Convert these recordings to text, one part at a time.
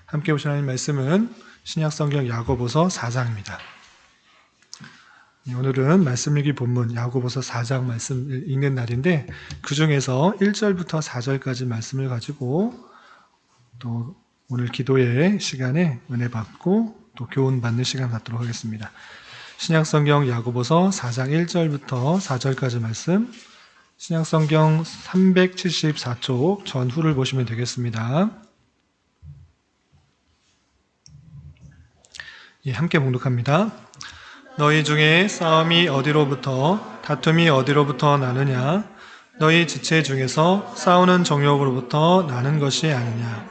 함께 보실 하나님 말씀은 신약성경 야고보서 4장입니다. 오늘은 말씀 읽기 본문 야고보서 4장 말씀을 읽는 날인데 그 중에서 1절부터 4절까지 말씀을 가지고 또 오늘 기도의 시간에 은혜 받고 또 교훈 받는 시간 갖도록 하겠습니다. 신약성경 야고보서 4장 1절부터 4절까지 말씀, 신약성경 374쪽 전후를 보시면 되겠습니다. 함께 봉독합니다. 너희 중에 싸움이 어디로부터 다툼이 어디로부터 나느냐? 너희 지체 중에서 싸우는 정욕으로부터 나는 것이 아니냐?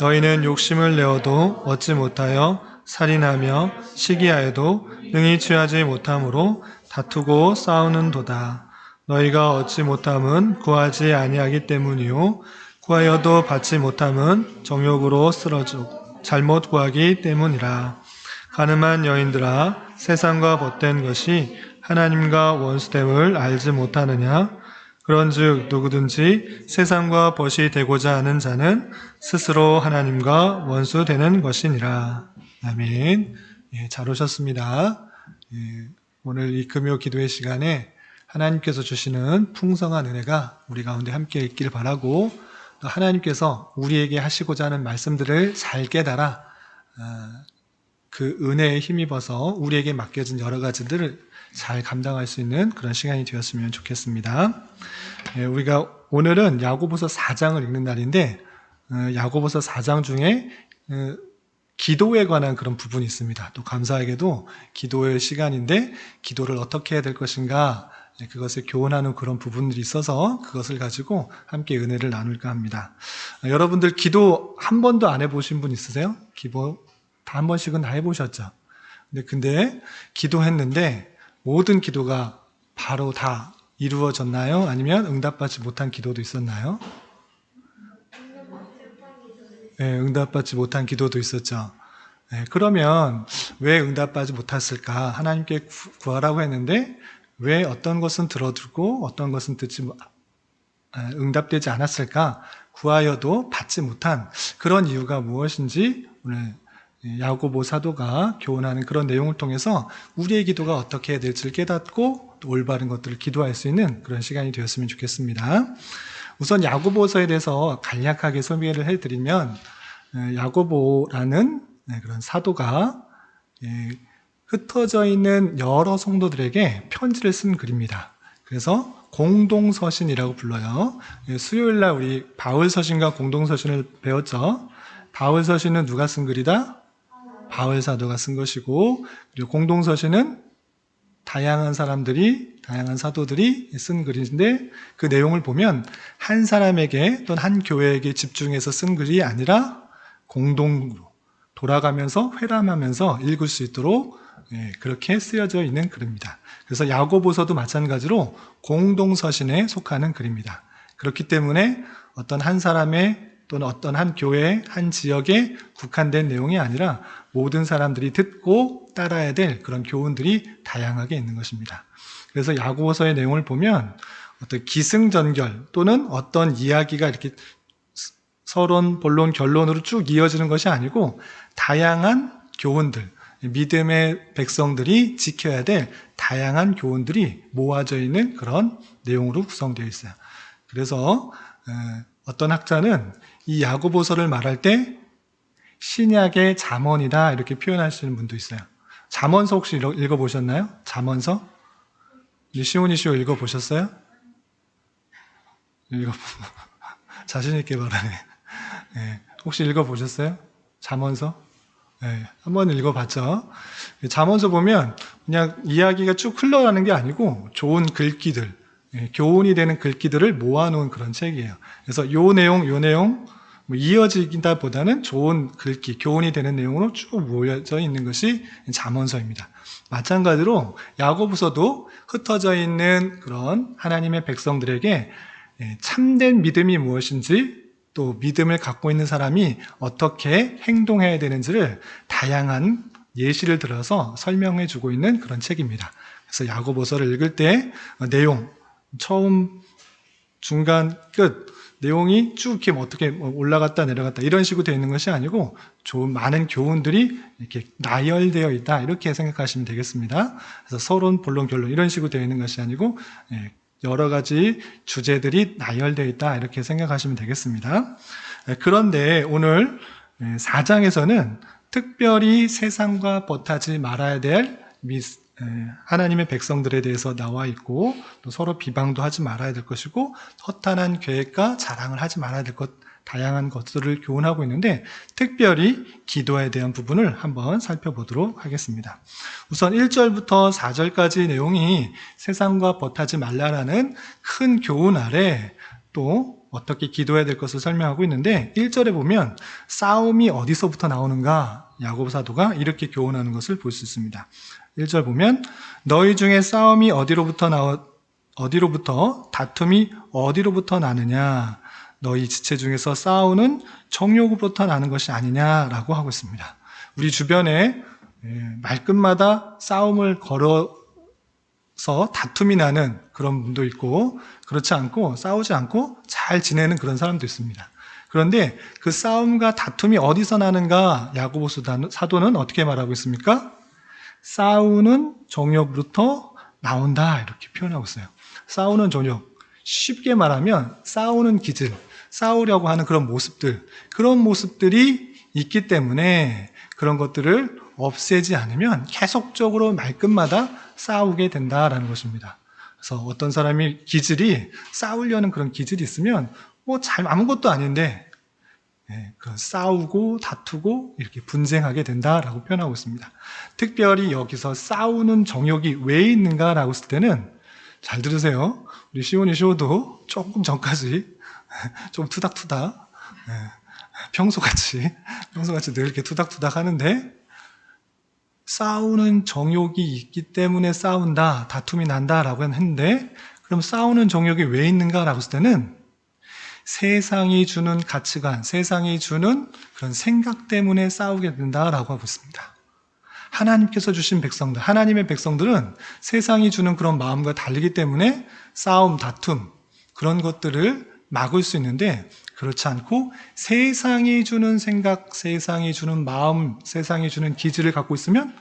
너희는 욕심을 내어도 얻지 못하여 살인하며 시기하여도 능히 취하지 못함으로 다투고 싸우는도다. 너희가 얻지 못함은 구하지 아니하기 때문이요 구하여도 받지 못함은 정욕으로 쓰러져 잘못 구하기 때문이라. 가늠한 여인들아, 세상과 벗된 것이 하나님과 원수됨을 알지 못하느냐? 그런즉 누구든지 세상과 벗이 되고자 하는 자는 스스로 하나님과 원수되는 것이니라. 아멘. 잘 오셨습니다. 오늘 이 금요 기도의 시간에 하나님께서 주시는 풍성한 은혜가 우리 가운데 함께 있길 바라고, 또 하나님께서 우리에게 하시고자 하는 말씀들을 잘 깨달아 그 은혜에 힘입어서 우리에게 맡겨진 여러 가지들을 잘 감당할 수 있는 그런 시간이 되었으면 좋겠습니다. 우리가 오늘은 야고보서 4장을 읽는 날인데 야고보서 4장 중에 기도에 관한 그런 부분이 있습니다. 또 감사하게도 기도의 시간인데 기도를 어떻게 해야 될 것인가, 그것을 교훈하는 그런 부분들이 있어서 그것을 가지고 함께 은혜를 나눌까 합니다. 여러분들 기도 한 번도 안 해보신 분 있으세요? 기도 다 한 번씩은 다 해보셨죠? 근데 기도했는데 모든 기도가 바로 다 이루어졌나요? 아니면 응답받지 못한 기도도 있었나요? 네, 응답받지 못한 기도도 있었죠. 네, 그러면 왜 응답받지 못했을까? 하나님께 구하라고 했는데 왜 어떤 것은 들어두고 어떤 것은 응답되지 않았을까? 구하여도 받지 못한 그런 이유가 무엇인지 오늘 야고보 사도가 교훈하는 그런 내용을 통해서 우리의 기도가 어떻게 해야 될지를 깨닫고 또 올바른 것들을 기도할 수 있는 그런 시간이 되었으면 좋겠습니다. 우선 야고보서에 대해서 간략하게 소개를 해드리면, 야고보라는 그런 사도가 흩어져 있는 여러 성도들에게 편지를 쓴 글입니다. 그래서 공동서신이라고 불러요. 수요일날 우리 바울서신과 공동서신을 배웠죠. 바울서신은 누가 쓴 글이다? 바울 사도가 쓴 것이고, 그리고 공동서신은 다양한 사도들이 쓴 글인데 그 내용을 보면 한 사람에게 또는 한 교회에게 집중해서 쓴 글이 아니라 공동으로 돌아가면서 회람하면서 읽을 수 있도록 그렇게 쓰여져 있는 글입니다. 그래서 야고보서도 마찬가지로 공동서신에 속하는 글입니다. 그렇기 때문에 어떤 한 사람의 또는 어떤 한 교회, 한 지역에 국한된 내용이 아니라 모든 사람들이 듣고 따라야 될 그런 교훈들이 다양하게 있는 것입니다. 그래서 야고보서의 내용을 보면 어떤 기승전결 또는 어떤 이야기가 이렇게 서론, 본론, 결론으로 쭉 이어지는 것이 아니고 다양한 교훈들, 믿음의 백성들이 지켜야 될 다양한 교훈들이 모아져 있는 그런 내용으로 구성되어 있어요. 그래서 어떤 학자는 이 야고보서를 말할 때 신약의 잠언이다 이렇게 표현하시는 분도 있어요. 잠언서 혹시 읽어보셨나요? 잠언서? 시온이 씨오 읽어보셨어요? 자신 있게 말하네. 혹시 읽어보셨어요? 잠언서? 한번 읽어봤죠. 잠언서 보면 그냥 이야기가 쭉 흘러가는 게 아니고 좋은 글귀들, 교훈이 되는 글귀들을 모아놓은 그런 책이에요. 그래서 요 내용 이어지다 보다는 좋은 글귀, 교훈이 되는 내용으로 쭉 모여져 있는 것이 잠언서입니다. 마찬가지로 야고보서도 흩어져 있는 그런 하나님의 백성들에게 참된 믿음이 무엇인지, 또 믿음을 갖고 있는 사람이 어떻게 행동해야 되는지를 다양한 예시를 들어서 설명해 주고 있는 그런 책입니다. 그래서 야고보서를 읽을 때 내용, 처음, 중간, 끝 내용이 쭉 이렇게 어떻게 올라갔다 내려갔다 이런 식으로 되어 있는 것이 아니고 좋은 많은 교훈들이 이렇게 나열되어 있다 이렇게 생각하시면 되겠습니다. 그래서 서론, 본론, 결론 이런 식으로 되어 있는 것이 아니고 여러 가지 주제들이 나열되어 있다 이렇게 생각하시면 되겠습니다. 그런데 오늘 4장에서는 특별히 세상과 벗하지 말아야 될 하나님의 백성들에 대해서 나와 있고 또 서로 비방도 하지 말아야 될 것이고 허탄한 계획과 자랑을 하지 말아야 될 것 다양한 것들을 교훈하고 있는데 특별히 기도에 대한 부분을 한번 살펴보도록 하겠습니다. 우선 1절부터 4절까지 내용이 세상과 벗하지 말라라는 큰 교훈 아래 또 어떻게 기도해야 될 것을 설명하고 있는데 1절에 보면 싸움이 어디서부터 나오는가 야고보 사도가 이렇게 교훈하는 것을 볼 수 있습니다. 1절 보면 너희 중에 싸움이 어디로부터 다툼이 어디로부터 나느냐 너희 지체 중에서 싸우는 정욕으로부터 나는 것이 아니냐라고 하고 있습니다. 우리 주변에 말끝마다 싸움을 걸어서 다툼이 나는 그런 분도 있고 그렇지 않고 싸우지 않고 잘 지내는 그런 사람도 있습니다. 그런데 그 싸움과 다툼이 어디서 나는가 야고보 사도는 어떻게 말하고 있습니까? 싸우는 정욕으로부터 나온다 이렇게 표현하고 있어요. 싸우는 정욕, 쉽게 말하면 싸우는 기질, 싸우려고 하는 그런 모습들이 있기 때문에 그런 것들을 없애지 않으면 계속적으로 말끝마다 싸우게 된다라는 것입니다. 그래서 어떤 사람이 기질이 싸우려는 그런 기질이 있으면 잘 아무것도 아닌데 싸우고 다투고 이렇게 분쟁하게 된다라고 표현하고 있습니다. 특별히 여기서 싸우는 정욕이 왜 있는가라고 했을 때는 잘 들으세요. 우리 시온이 시오도 조금 전까지 좀 투닥투닥 평소같이 늘 이렇게 투닥투닥 하는데 싸우는 정욕이 있기 때문에 싸운다, 다툼이 난다라고 했는데 그럼 싸우는 정욕이 왜 있는가라고 했을 때는 세상이 주는 가치관, 세상이 주는 그런 생각 때문에 싸우게 된다라고 하고 있습니다. 하나님께서 주신 백성들, 하나님의 백성들은 세상이 주는 그런 마음과 다르기 때문에 싸움, 다툼 그런 것들을 막을 수 있는데 그렇지 않고 세상이 주는 생각, 세상이 주는 마음, 세상이 주는 기질을 갖고 있으면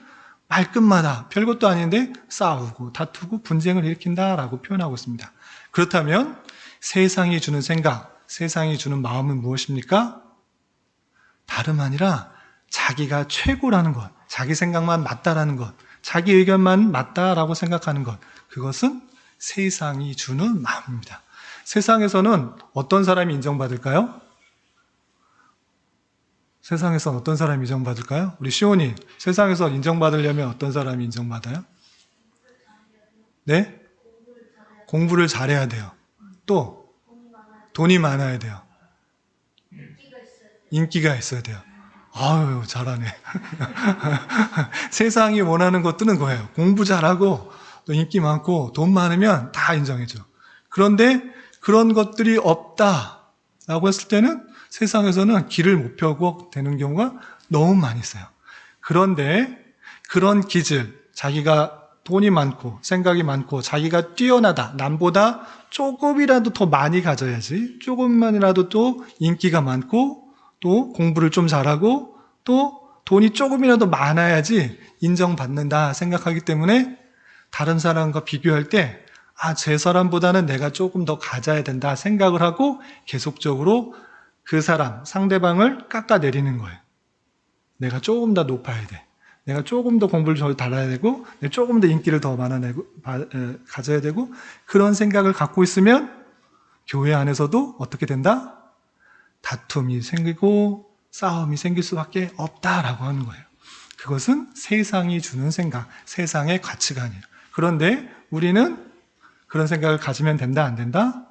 말끝마다 별것도 아닌데 싸우고 다투고 분쟁을 일으킨다라고 표현하고 있습니다. 그렇다면 세상이 주는 생각, 세상이 주는 마음은 무엇입니까? 다름 아니라 자기가 최고라는 것, 자기 생각만 맞다라는 것, 자기 의견만 맞다라고 생각하는 것, 그것은 세상이 주는 마음입니다. 세상에서는 어떤 사람이 인정받을까요? 세상에서는 어떤 사람이 인정받을까요? 우리 시온이 세상에서 인정받으려면 어떤 사람이 인정받아요? 네? 공부를 잘해야 돼요. 또 돈이 많아야 돼요. 인기가 있어야 돼요. 아유 잘하네. 세상이 원하는 것들은 거예요. 공부 잘하고 또 인기 많고 돈 많으면 다 인정해줘. 그런데 그런 것들이 없다라고 했을 때는 세상에서는 길을 못 펴고 되는 경우가 너무 많이 있어요. 그런데 그런 기질, 자기가 돈이 많고 생각이 많고 자기가 뛰어나다, 남보다 조금이라도 더 많이 가져야지, 조금만이라도 또 인기가 많고 또 공부를 좀 잘하고 또 돈이 조금이라도 많아야지 인정받는다 생각하기 때문에 다른 사람과 비교할 때 제 사람보다는 내가 조금 더 가져야 된다 생각을 하고 계속적으로 그 사람, 상대방을 깎아내리는 거예요. 내가 조금 더 높아야 돼. 내가 조금 더 공부를 더 잘해야 되고 내가 조금 더 인기를 더 가져야 되고 그런 생각을 갖고 있으면 교회 안에서도 어떻게 된다? 다툼이 생기고 싸움이 생길 수밖에 없다라고 하는 거예요. 그것은 세상이 주는 생각, 세상의 가치관이에요. 그런데 우리는 그런 생각을 가지면 된다, 안 된다?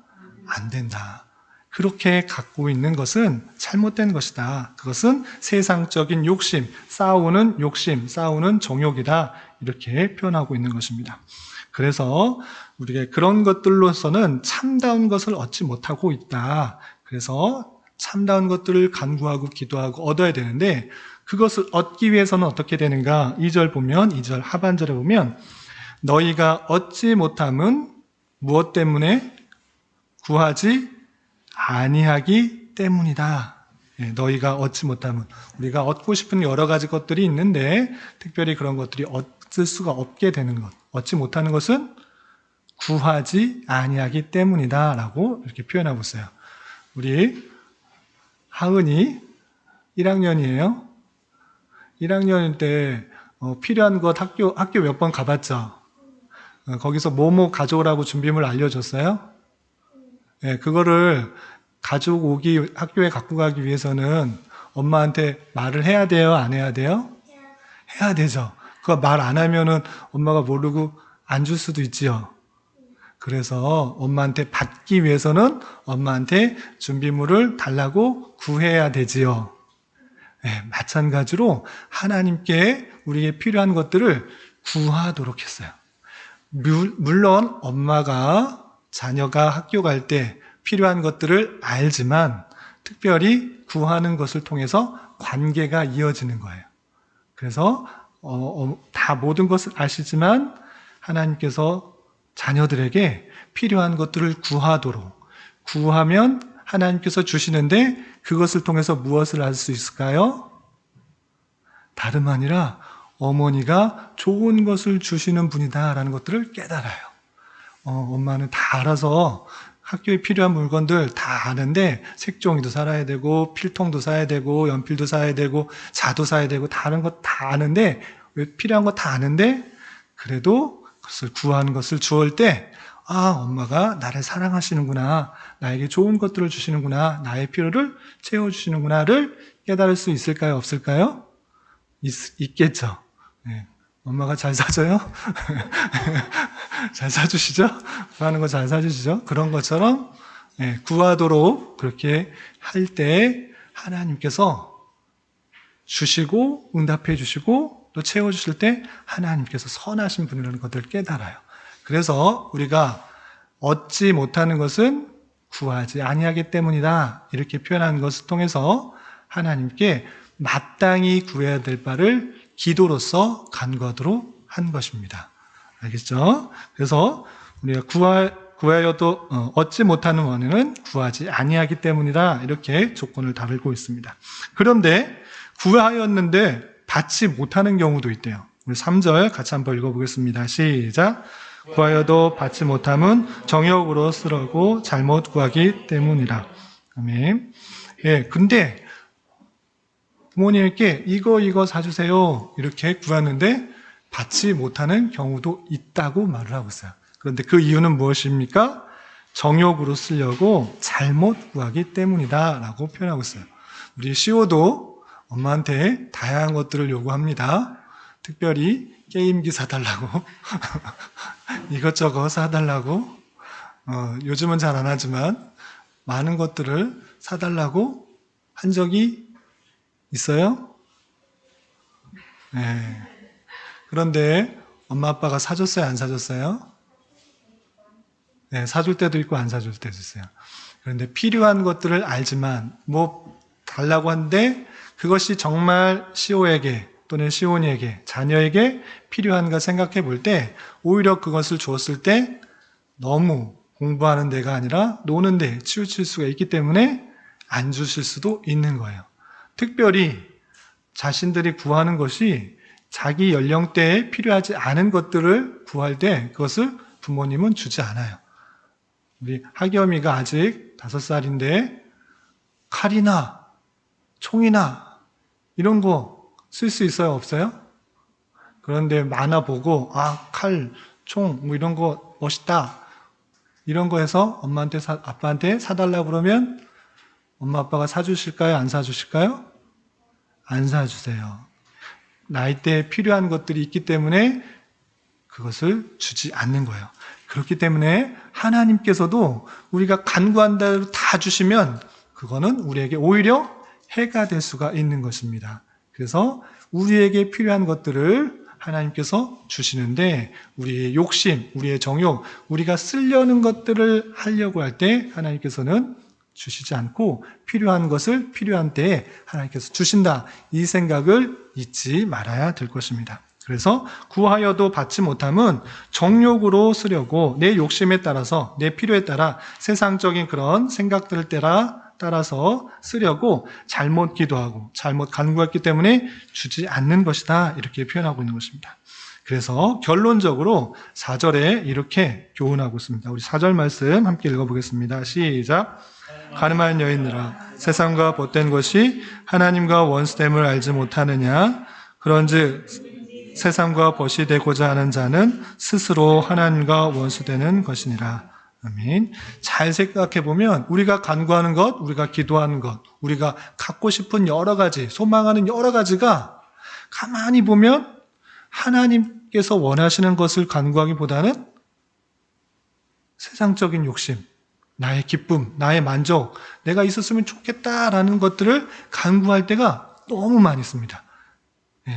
안 된다. 그렇게 갖고 있는 것은 잘못된 것이다. 그것은 세상적인 욕심, 싸우는 정욕이다. 이렇게 표현하고 있는 것입니다. 그래서 우리가 그런 것들로서는 참다운 것을 얻지 못하고 있다. 그래서 참다운 것들을 간구하고 기도하고 얻어야 되는데 그것을 얻기 위해서는 어떻게 되는가? 2절 보면 2절 하반절에 보면 너희가 얻지 못함은 무엇 때문에 구하지 아니하기 때문이다. 너희가 얻지 못함은, 우리가 얻고 싶은 여러 가지 것들이 있는데 특별히 그런 것들이 얻을 수가 없게 되는 것, 얻지 못하는 것은 구하지 아니하기 때문이다 라고 이렇게 표현하고 있어요. 우리 하은이 1학년이에요. 1학년 때 필요한 것 학교 몇 번 가봤죠? 거기서 뭐뭐 가져오라고 준비물 알려줬어요? 그거를 학교에 갖고 가기 위해서는 엄마한테 말을 해야 돼요? 안 해야 돼요? 해야 되죠. 그거 말 안 하면은 엄마가 모르고 안 줄 수도 있지요. 그래서 엄마한테 받기 위해서는 엄마한테 준비물을 달라고 구해야 되지요. 마찬가지로 하나님께 우리에게 필요한 것들을 구하도록 했어요. 물론 엄마가 자녀가 학교 갈 때 필요한 것들을 알지만 특별히 구하는 것을 통해서 관계가 이어지는 거예요. 그래서 다 모든 것을 아시지만 하나님께서 자녀들에게 필요한 것들을 구하면 하나님께서 주시는데 그것을 통해서 무엇을 할 수 있을까요? 다름 아니라 어머니가 좋은 것을 주시는 분이다라는 것들을 깨달아요. 엄마는 다 알아서 학교에 필요한 물건들 다 아는데 색종이도 사야 되고 필통도 사야 되고 연필도 사야 되고 자도 사야 되고 다른 것 다 아는데 왜 필요한 거 다 아는데 그래도 그것을 구하는 것을 주을 때 엄마가 나를 사랑하시는구나, 나에게 좋은 것들을 주시는구나, 나의 필요를 채워주시는구나를 깨달을 수 있을까요? 없을까요? 있겠죠. 엄마가 잘 사줘요? 잘 사주시죠? 구하는 거 잘 사주시죠? 그런 것처럼 구하도록 그렇게 할 때 하나님께서 주시고 응답해 주시고 또 채워주실 때 하나님께서 선하신 분이라는 것을 깨달아요. 그래서 우리가 얻지 못하는 것은 구하지 아니하기 때문이다 이렇게 표현하는 것을 통해서 하나님께 마땅히 구해야 될 바를 기도로서 간구하도록 한 것입니다. 알겠죠? 그래서 우리가 구하여도 얻지 못하는 원인은 구하지 아니하기 때문이다 이렇게 조건을 달고 있습니다. 그런데 구하였는데 받지 못하는 경우도 있대요. 우리 3절 같이 한번 읽어보겠습니다. 시작. 구하여도 받지 못함은 정욕으로 쓰려고 잘못 구하기 때문이라. 아멘. 근데 부모님께 이거 사주세요 이렇게 구하는데 받지 못하는 경우도 있다고 말을 하고 있어요. 그런데 그 이유는 무엇입니까? 정욕으로 쓰려고 잘못 구하기 때문이다 라고 표현하고 있어요. 우리 시오도 엄마한테 다양한 것들을 요구합니다. 특별히 게임기 사달라고 이것저것 사달라고 요즘은 잘 안 하지만 많은 것들을 사달라고 한 적이 있어요? 네. 그런데 엄마 아빠가 사줬어요? 안 사줬어요? 네, 사줄 때도 있고 안 사줄 때도 있어요. 그런데 필요한 것들을 알지만 뭐 달라고 하는데 그것이 정말 시오에게 또는 시온이에게 자녀에게 필요한가 생각해 볼 때 오히려 그것을 주었을 때 너무 공부하는 데가 아니라 노는 데 치우칠 수가 있기 때문에 안 주실 수도 있는 거예요. 특별히 자신들이 구하는 것이 자기 연령대에 필요하지 않은 것들을 구할 때 그것을 부모님은 주지 않아요. 우리 하겸이가 아직 5살인데 칼이나 총이나 이런 거 쓸 수 있어요? 없어요? 그런데 만화 보고 칼, 총 뭐 이런 거 멋있다 이런 거 해서 엄마한테 아빠한테 사달라고 그러면 엄마 아빠가 사주실까요? 안 사주실까요? 안 사주세요. 나이대에 필요한 것들이 있기 때문에 그것을 주지 않는 거예요. 그렇기 때문에 하나님께서도 우리가 간구한 대로 다 주시면 그거는 우리에게 오히려 해가 될 수가 있는 것입니다. 그래서 우리에게 필요한 것들을 하나님께서 주시는데 우리의 욕심, 우리의 정욕, 우리가 쓰려는 것들을 하려고 할 때 하나님께서는 주시지 않고 필요한 것을 필요한 때에 하나님께서 주신다. 이 생각을 잊지 말아야 될 것입니다. 그래서 구하여도 받지 못함은 정욕으로 쓰려고 내 욕심에 따라서 내 필요에 따라 세상적인 그런 생각들을 따라서 쓰려고 잘못 기도하고 잘못 간구했기 때문에 주지 않는 것이다. 이렇게 표현하고 있는 것입니다. 그래서 결론적으로 4절에 이렇게 교훈하고 있습니다. 우리 4절 말씀 함께 읽어보겠습니다. 시작. 가늠한 여인들아 세상과 벗된 것이 하나님과 원수됨을 알지 못하느냐 그런즉 세상과 벗이 되고자 하는 자는 스스로 하나님과 원수되는 것이니라. 아멘. 잘 생각해 보면 우리가 간구하는 것, 우리가 기도하는 것, 우리가 갖고 싶은 여러 가지, 소망하는 여러 가지가 가만히 보면 하나님께서 원하시는 것을 간구하기보다는 세상적인 욕심, 나의 기쁨, 나의 만족, 내가 있었으면 좋겠다라는 것들을 간구할 때가 너무 많이 있습니다.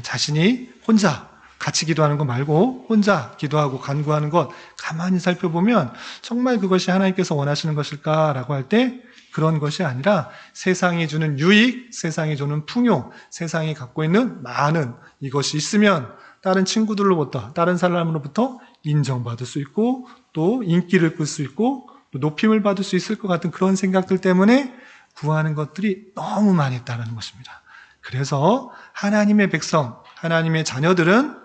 자신이 혼자 같이 기도하는 거 말고 혼자 기도하고 간구하는 것 가만히 살펴보면 정말 그것이 하나님께서 원하시는 것일까라고 할 때 그런 것이 아니라 세상이 주는 유익, 세상이 주는 풍요, 세상이 갖고 있는 많은 이것이 있으면 다른 친구들로부터, 다른 사람으로부터 인정받을 수 있고 또 인기를 끌 수 있고 또 높임을 받을 수 있을 것 같은 그런 생각들 때문에 구하는 것들이 너무 많이 있다는 것입니다. 그래서 하나님의 백성, 하나님의 자녀들은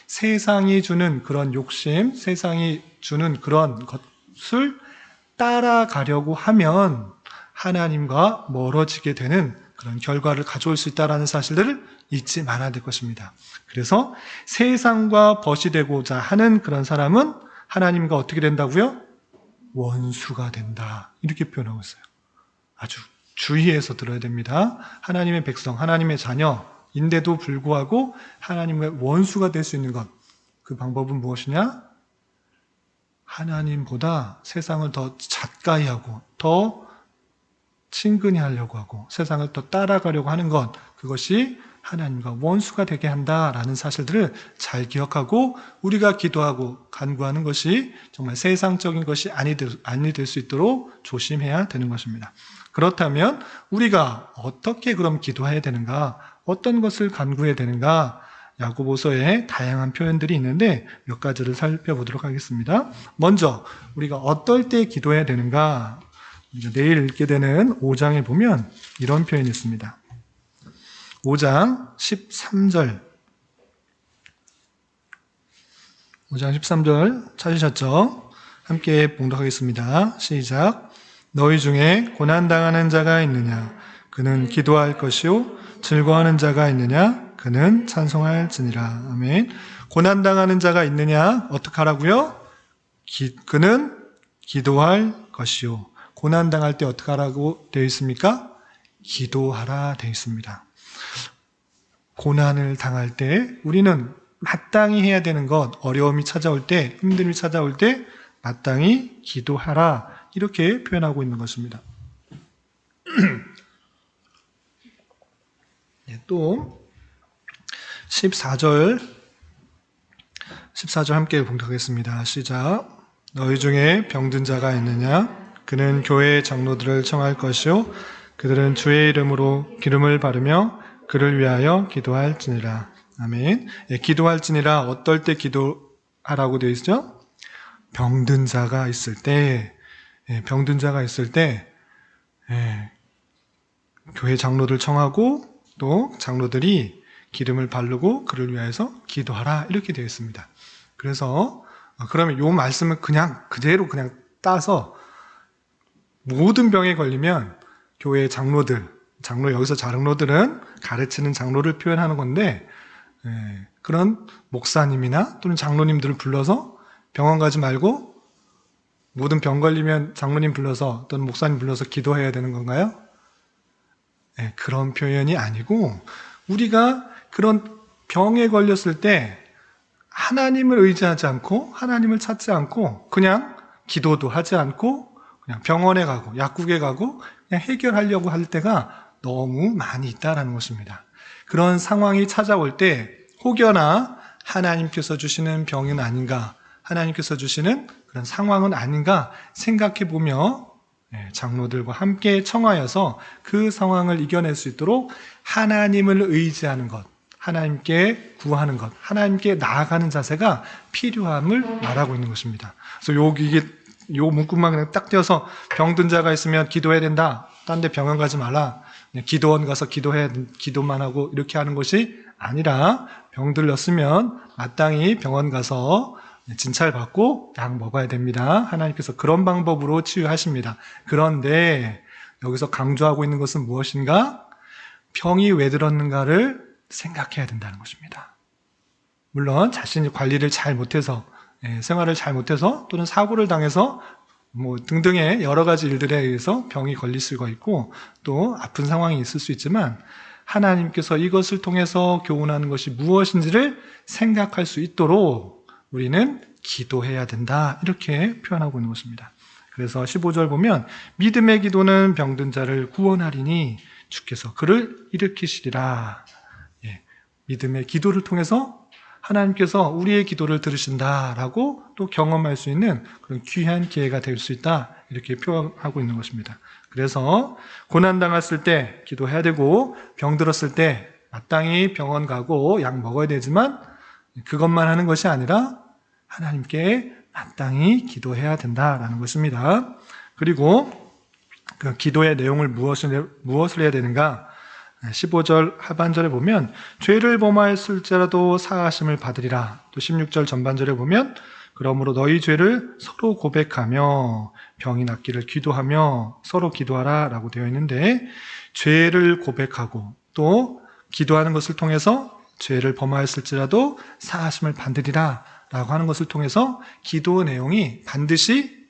세상이 주는 그런 욕심, 세상이 주는 그런 것을 따라가려고 하면 하나님과 멀어지게 되는 그런 결과를 가져올 수 있다는 사실들을 잊지 말아야 될 것입니다. 그래서 세상과 벗이 되고자 하는 그런 사람은 하나님과 어떻게 된다고요? 원수가 된다. 이렇게 표현하고 있어요. 아주 주의해서 들어야 됩니다. 하나님의 백성, 하나님의 자녀인데도 불구하고 하나님의 원수가 될 수 있는 것. 그 방법은 무엇이냐? 하나님보다 세상을 더 잣가이 하고 더 친근히 하려고 하고 세상을 더 따라가려고 하는 것. 그것이 하나님과 원수가 되게 한다라는 사실들을 잘 기억하고 우리가 기도하고 간구하는 것이 정말 세상적인 것이 아니 될 수 있도록 조심해야 되는 것입니다. 그렇다면 우리가 어떻게 그럼 기도해야 되는가? 어떤 것을 간구해야 되는가? 야고보서에 다양한 표현들이 있는데 몇 가지를 살펴보도록 하겠습니다. 먼저 우리가 어떨 때 기도해야 되는가? 내일 읽게 되는 5장에 보면 이런 표현이 있습니다. 5장 13절 5장 13절 찾으셨죠? 함께 봉독하겠습니다. 시작. 너희 중에 고난당하는 자가 있느냐? 그는 기도할 것이요 즐거워하는 자가 있느냐? 그는 찬송할지니라. 아멘. 고난당하는 자가 있느냐? 어떡하라고요? 그는 기도할 것이요. 고난당할 때 어떡하라고 되어 있습니까? 기도하라 되어 있습니다. 고난을 당할 때 우리는 마땅히 해야 되는 것, 어려움이 찾아올 때, 힘듦이 찾아올 때 마땅히 기도하라 이렇게 표현하고 있는 것입니다. 또 14절 함께 봉독하겠습니다. 시작. 너희 중에 병든 자가 있느냐? 그는 교회의 장로들을 청할 것이요 그들은 주의 이름으로 기름을 바르며 그를 위하여 기도할지니라. 아멘. 기도할지니라. 어떨 때 기도하라고 되어 있죠? 병든 자가 있을 때, 병든 자가 있을 때 교회 장로들 청하고 또 장로들이 기름을 바르고 그를 위하여서 기도하라 이렇게 되어 있습니다. 그래서 그러면 이 말씀을 그냥 그대로 그냥 따서 모든 병에 걸리면 교회 여기서 장로들은 가르치는 장로를 표현하는 건데 그런 목사님이나 또는 장로님들을 불러서 병원 가지 말고 모든 병 걸리면 장로님 불러서 또는 목사님 불러서 기도해야 되는 건가요? 그런 표현이 아니고 우리가 그런 병에 걸렸을 때 하나님을 의지하지 않고 하나님을 찾지 않고 그냥 기도도 하지 않고 그냥 병원에 가고 약국에 가고 그냥 해결하려고 할 때가 너무 많이 있다는 것입니다. 그런 상황이 찾아올 때 혹여나 하나님께서 주시는 병은 아닌가, 하나님께서 주시는 그런 상황은 아닌가 생각해 보며 장로들과 함께 청하여서 그 상황을 이겨낼 수 있도록 하나님을 의지하는 것, 하나님께 구하는 것, 하나님께 나아가는 자세가 필요함을 말하고 있는 것입니다. 그래서 요 문구만 그냥 딱 띄어서 병든 자가 있으면 기도해야 된다. 딴 데 병원 가지 말라. 기도원 가서 기도만 하고 이렇게 하는 것이 아니라 병들렸으면 마땅히 병원 가서 진찰받고 약 먹어야 됩니다. 하나님께서 그런 방법으로 치유하십니다. 그런데 여기서 강조하고 있는 것은 무엇인가? 병이 왜 들었는가를 생각해야 된다는 것입니다. 물론 자신이 관리를 잘 못해서 생활을 잘 못해서 또는 사고를 당해서 등등의 여러 가지 일들에 의해서 병이 걸릴 수가 있고 또 아픈 상황이 있을 수 있지만 하나님께서 이것을 통해서 교훈하는 것이 무엇인지를 생각할 수 있도록 우리는 기도해야 된다 이렇게 표현하고 있는 것입니다. 그래서 15절 보면 믿음의 기도는 병든 자를 구원하리니 주께서 그를 일으키시리라. 믿음의 기도를 통해서 하나님께서 우리의 기도를 들으신다라고 또 경험할 수 있는 그런 귀한 기회가 될 수 있다 이렇게 표현하고 있는 것입니다. 그래서 고난당했을 때 기도해야 되고 병들었을 때 마땅히 병원 가고 약 먹어야 되지만 그것만 하는 것이 아니라 하나님께 마땅히 기도해야 된다라는 것입니다. 그리고 그 기도의 내용을 무엇을 해야 되는가? 15절 하반절에 보면 죄를 범하였을지라도 사하심을 받으리라. 또 16절 전반절에 보면 그러므로 너희 죄를 서로 고백하며 병이 낫기를 기도하며 서로 기도하라 라고 되어 있는데 죄를 고백하고 또 기도하는 것을 통해서 죄를 범하였을지라도 사하심을 받으리라 라고 하는 것을 통해서 기도 내용이 반드시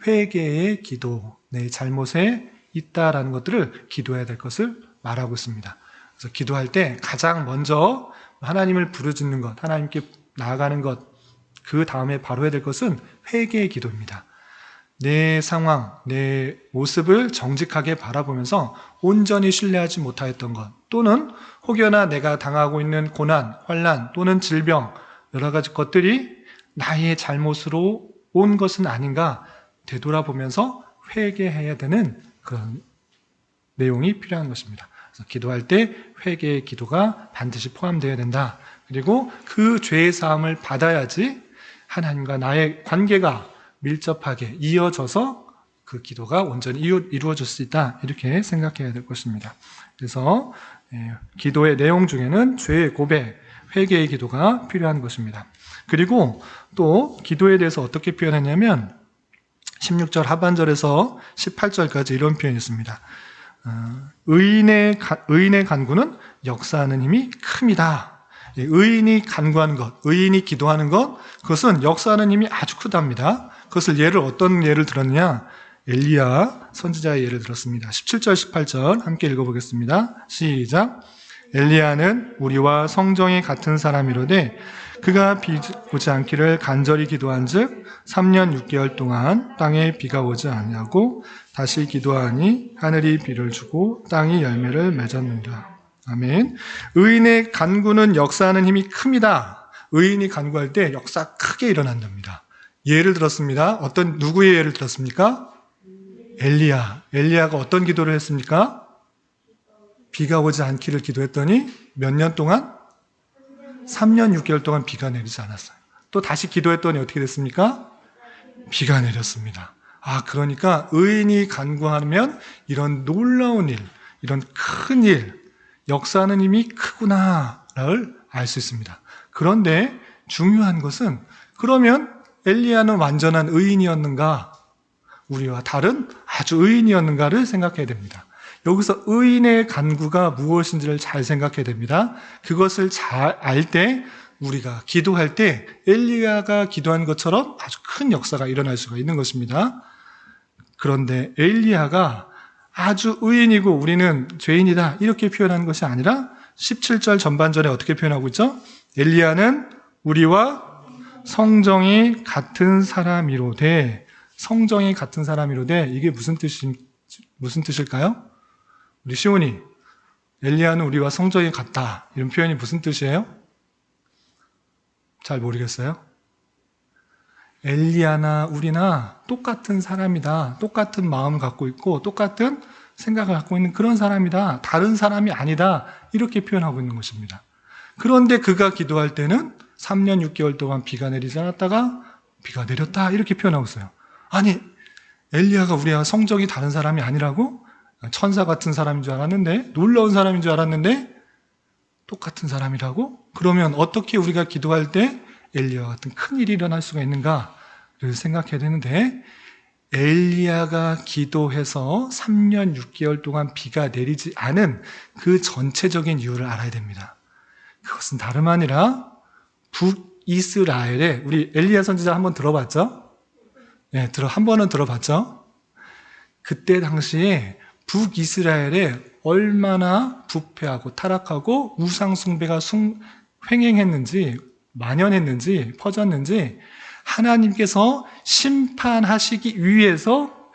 회개의 기도, 내 잘못에 있다라는 것들을 기도해야 될 것을 말하고 있습니다. 그래서 기도할 때 가장 먼저 하나님을 부르짖는 것, 하나님께 나아가는 것, 그 다음에 바로 해야 될 것은 회개의 기도입니다. 내 상황, 내 모습을 정직하게 바라보면서 온전히 신뢰하지 못하였던 것 또는 혹여나 내가 당하고 있는 고난, 환난 또는 질병 여러 가지 것들이 나의 잘못으로 온 것은 아닌가 되돌아보면서 회개해야 되는 그런 내용이 필요한 것입니다. 그래서 기도할 때 회개의 기도가 반드시 포함되어야 된다. 그리고 그 죄의 사함을 받아야지 하나님과 나의 관계가 밀접하게 이어져서 그 기도가 온전히 이루어질 수 있다. 이렇게 생각해야 될 것입니다. 그래서 기도의 내용 중에는 죄의 고백, 회개의 기도가 필요한 것입니다. 그리고 또 기도에 대해서 어떻게 표현했냐면 16절 하반절에서 18절까지 이런 표현이 있습니다. 의인의 간구는 역사하는 힘이 큽니다. 의인이 간구하는 것, 의인이 기도하는 것, 그것은 역사하는 힘이 아주 크답니다. 그것을 어떤 예를 들었느냐? 엘리야 선지자의 예를 들었습니다. 17절, 18절 함께 읽어보겠습니다. 시작. 엘리야는 우리와 성정이 같은 사람이로되 그가 비 오지 않기를 간절히 기도한즉 3년 6개월 동안 땅에 비가 오지 아니하고 다시 기도하니 하늘이 비를 주고 땅이 열매를 맺었느니라. 아멘. 의인의 간구는 역사하는 힘이 큽니다. 의인이 간구할 때 역사 크게 일어난답니다. 예를 들었습니다. 누구의 예를 들었습니까? 엘리야가 어떤 기도를 했습니까? 비가 오지 않기를 기도했더니 몇 년 동안? 3년 6개월 동안 비가 내리지 않았어요. 또 다시 기도했더니 어떻게 됐습니까? 비가 내렸습니다. 그러니까 의인이 간구하면 이런 놀라운 일, 이런 큰 일, 역사하는 힘이 크구나를 알 수 있습니다. 그런데 중요한 것은 그러면 엘리야는 완전한 의인이었는가? 우리와 다른 아주 의인이었는가를 생각해야 됩니다. 여기서 의인의 간구가 무엇인지를 잘 생각해야 됩니다. 그것을 잘 알 때 우리가 기도할 때 엘리야가 기도한 것처럼 아주 큰 역사가 일어날 수가 있는 것입니다. 그런데 엘리야가 아주 의인이고 우리는 죄인이다 이렇게 표현하는 것이 아니라 17절 전반절에 어떻게 표현하고 있죠? 엘리야는 우리와 성정이 같은 사람이로되 성정이 같은 사람이로되 이게 무슨 뜻일까요? 우리 시온이 엘리야는 우리와 성정이 같다 이런 표현이 무슨 뜻이에요? 잘 모르겠어요? 엘리야나 우리나 똑같은 사람이다. 똑같은 마음을 갖고 있고 똑같은 생각을 갖고 있는 그런 사람이다. 다른 사람이 아니다. 이렇게 표현하고 있는 것입니다. 그런데 그가 기도할 때는 3년 6개월 동안 비가 내리지 않았다가 비가 내렸다 이렇게 표현하고 있어요. 아니, 엘리야가 우리와 성정이 다른 사람이 아니라고? 천사 같은 사람인 줄 알았는데, 놀라운 사람인 줄 알았는데 똑같은 사람이라고? 그러면 어떻게 우리가 기도할 때 엘리야와 같은 큰일이 일어날 수가 있는가를 생각해야 되는데, 엘리야가 기도해서 3년 6개월 동안 비가 내리지 않은 그 전체적인 이유를 알아야 됩니다. 그것은 다름 아니라 북이스라엘에, 우리 엘리야 선지자 한번 들어봤죠? 네, 한 번은 들어봤죠? 그때 당시에 북이스라엘에 얼마나 부패하고 타락하고 우상 숭배가 횡행했는지, 만연했는지, 퍼졌는지 하나님께서 심판하시기 위해서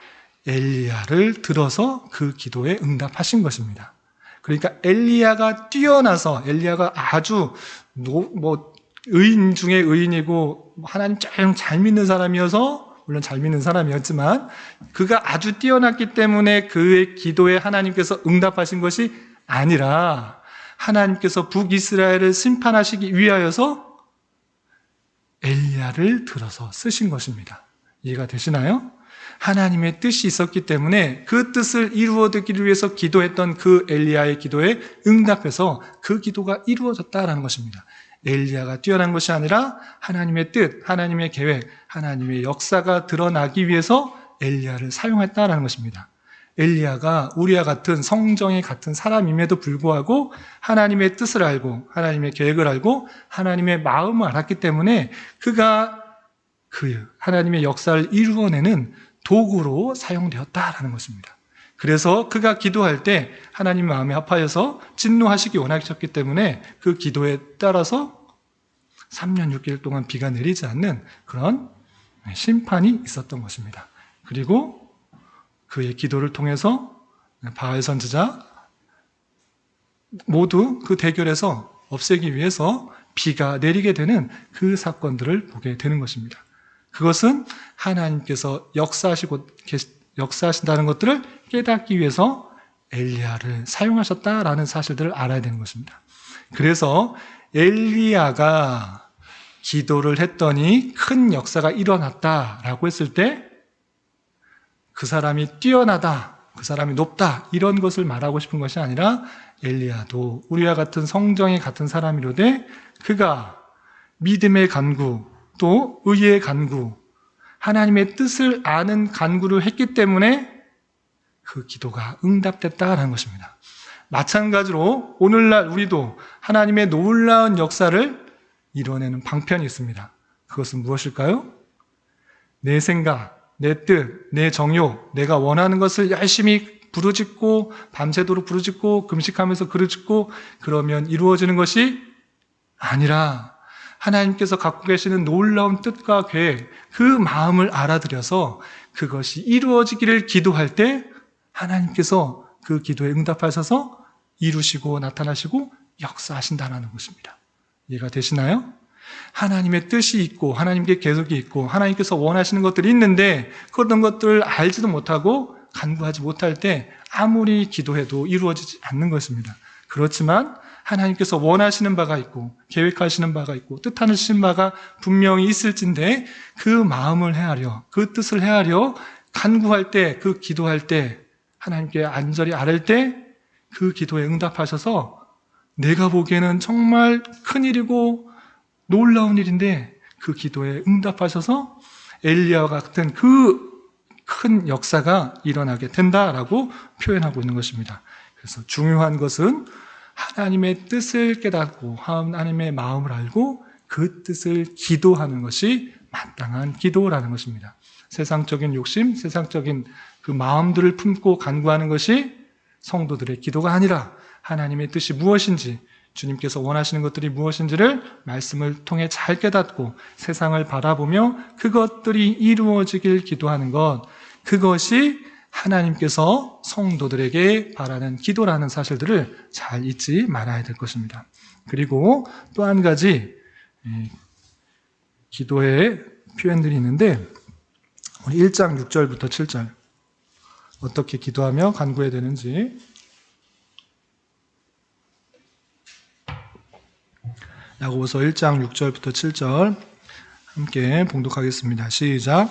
엘리야를 들어서 그 기도에 응답하신 것입니다. 그러니까 엘리야가 뛰어나서, 엘리야가 아주 의인 중에 의인이고 하나님 잘 믿는 사람이어서, 물론 잘 믿는 사람이었지만 그가 아주 뛰어났기 때문에 그의 기도에 하나님께서 응답하신 것이 아니라 하나님께서 북이스라엘을 심판하시기 위하여서 엘리야를 들어서 쓰신 것입니다. 이해가 되시나요? 하나님의 뜻이 있었기 때문에 그 뜻을 이루어듣기를 위해서 기도했던 그 엘리야의 기도에 응답해서 그 기도가 이루어졌다라는 것입니다. 엘리야가 뛰어난 것이 아니라 하나님의 뜻, 하나님의 계획, 하나님의 역사가 드러나기 위해서 엘리야를 사용했다라는 것입니다. 엘리야가 우리와 같은 성정이 같은 사람임에도 불구하고 하나님의 뜻을 알고 하나님의 계획을 알고 하나님의 마음을 알았기 때문에 그가 그 하나님의 역사를 이루어내는 도구로 사용되었다라는 것입니다. 그래서 그가 기도할 때 하나님 마음에 합하여서 진노하시기 원하셨기 때문에 그 기도에 따라서 3년 6개월 동안 비가 내리지 않는 그런 심판이 있었던 것입니다. 그리고 그의 기도를 통해서 바알 선지자 모두 그 대결에서 없애기 위해서 비가 내리게 되는 그 사건들을 보게 되는 것입니다. 그것은 하나님께서 역사하신다는 것들을 깨닫기 위해서 엘리야를 사용하셨다라는 사실들을 알아야 되는 것입니다. 그래서 엘리야가 기도를 했더니 큰 역사가 일어났다라고 했을 때 그 사람이 뛰어나다, 그 사람이 높다 이런 것을 말하고 싶은 것이 아니라 엘리야도 우리와 같은 성정이 같은 사람이로되 그가 믿음의 간구 또 의의 간구, 하나님의 뜻을 아는 간구를 했기 때문에 그 기도가 응답됐다라는 것입니다. 마찬가지로 오늘날 우리도 하나님의 놀라운 역사를 이뤄내는 방편이 있습니다. 그것은 무엇일까요? 내 생각, 내 뜻, 내 정욕, 내가 원하는 것을 열심히 부르짖고 밤새도록 부르짖고 금식하면서 부르짖고 그러면 이루어지는 것이 아니라 하나님께서 갖고 계시는 놀라운 뜻과 계획, 그 마음을 알아들여서 그것이 이루어지기를 기도할 때 하나님께서 그 기도에 응답하셔서 이루시고 나타나시고 역사하신다는 것입니다. 이해가 되시나요? 하나님의 뜻이 있고 하나님께 계획이 있고 하나님께서 원하시는 것들이 있는데 그런 것들을 알지도 못하고 간구하지 못할 때 아무리 기도해도 이루어지지 않는 것입니다. 그렇지만 하나님께서 원하시는 바가 있고 계획하시는 바가 있고 뜻하시는 바가 분명히 있을진데 그 마음을 헤아려 그 뜻을 헤아려 간구할 때 그 기도할 때 하나님께 안절히 아랠 때 그 기도에 응답하셔서 내가 보기에는 정말 큰일이고 놀라운 일인데 그 기도에 응답하셔서 엘리야와 같은 그 큰 역사가 일어나게 된다라고 표현하고 있는 것입니다. 그래서 중요한 것은 하나님의 뜻을 깨닫고 하나님의 마음을 알고 그 뜻을 기도하는 것이 마땅한 기도라는 것입니다. 세상적인 욕심, 세상적인 그 마음들을 품고 간구하는 것이 성도들의 기도가 아니라 하나님의 뜻이 무엇인지 주님께서 원하시는 것들이 무엇인지를 말씀을 통해 잘 깨닫고 세상을 바라보며 그것들이 이루어지길 기도하는 것, 그것이 하나님께서 성도들에게 바라는 기도라는 사실들을 잘 잊지 말아야 될 것입니다. 그리고 또 한 가지 기도의 표현들이 있는데 우리 1장 6절부터 7절 어떻게 기도하며 간구해야 되는지 야고보서 1장 6절부터 7절 함께 봉독하겠습니다. 시작.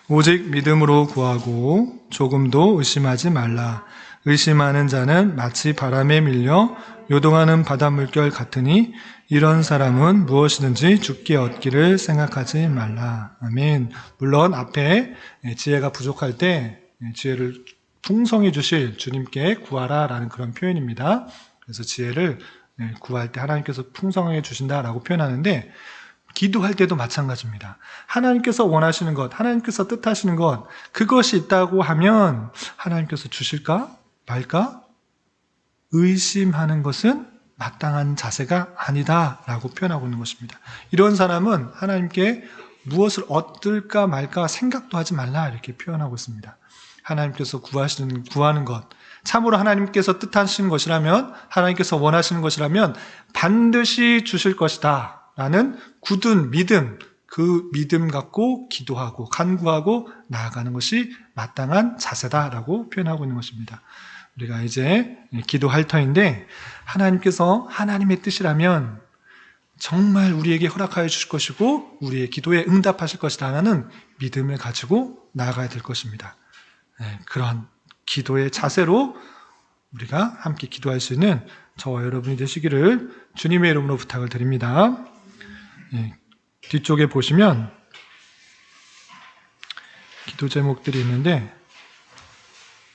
오직 믿음으로 구하고 조금도 의심하지 말라. 의심하는 자는 마치 바람에 밀려 요동하는 바닷물결 같으니 이런 사람은 무엇이든지 죽게 얻기를 생각하지 말라. 아멘. 물론 앞에 지혜가 부족할 때 지혜를 풍성해 주실 주님께 구하라 라는 그런 표현입니다. 그래서 지혜를 구할 때 하나님께서 풍성하게 주신다라고 표현하는데 기도할 때도 마찬가지입니다. 하나님께서 원하시는 것, 하나님께서 뜻하시는 것, 그것이 있다고 하면 하나님께서 주실까 말까? 의심하는 것은 마땅한 자세가 아니다 라고 표현하고 있는 것입니다. 이런 사람은 하나님께 무엇을 얻을까 말까 생각도 하지 말라 이렇게 표현하고 있습니다. 하나님께서 구하는 것, 참으로 하나님께서 뜻하신 것이라면, 하나님께서 원하시는 것이라면 반드시 주실 것이다 라는 굳은 믿음, 그 믿음 갖고 기도하고 간구하고 나아가는 것이 마땅한 자세다라고 표현하고 있는 것입니다. 우리가 이제 기도할 터인데 하나님께서 하나님의 뜻이라면 정말 우리에게 허락하여 주실 것이고 우리의 기도에 응답하실 것이라는 믿음을 가지고 나아가야 될 것입니다. 그런 기도의 자세로 우리가 함께 기도할 수 있는 저와 여러분이 되시기를 주님의 이름으로 부탁을 드립니다. 뒤쪽에 보시면 기도 제목들이 있는데